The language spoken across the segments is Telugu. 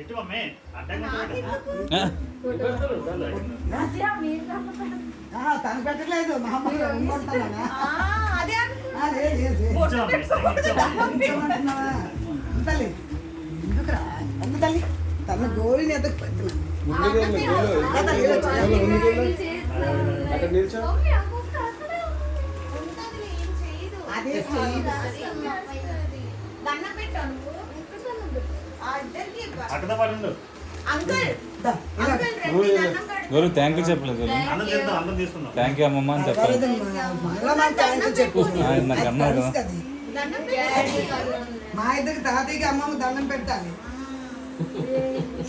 ఇటు మమ్మీ అడ్డంగా తను పెట్టలేదు తల్లి ఎందుకురా అమ్మ తల్లి తన గోళీని ఎదకు పెట్టలేదు గోరు థ్యాంక్ యూ చెప్పలేదు థ్యాంక్ యూ అమ్మమ్మ అని చెప్పాలి నాకు అన్నారు కదా మా ఇద్దరికి తాతయ్యకి అమ్మమ్మ దండం పెట్టాలి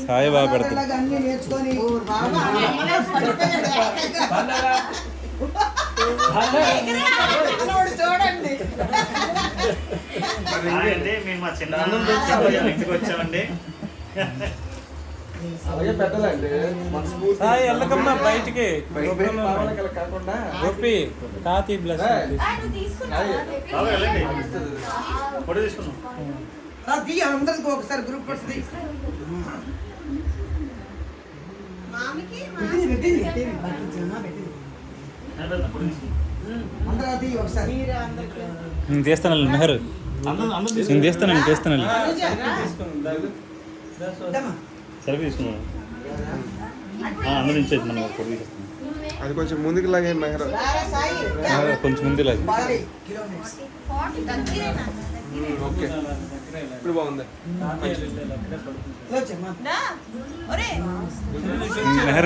సాయి బాగా పెడతాడు అన్ని నేర్చుకొని చూడండి మేము మా చిన్న ఇంటికి వచ్చామండి. సాయి వెళ్ళకమ్మా బయటికి గోపి తాతీ బ్లెస్ వెళ్ళండి ఫోటో తీసుకున్నాం. అందరికి ఒకసారి గ్రూప్ పెట్టింది అందరూ ఒకసారి నేను తీస్తాను మెహర్ నేను తీస్తాను సెల్ఫీ తీసుకున్నాను అందరూ ఇచ్చేది మనం ఫోటో తీసుకున్నాం. అది కొంచెం ముందుకు లాగే మెహర్ కొంచెం ముందు లాగా ఓకే ఇప్పుడు బాగుంది మెహర్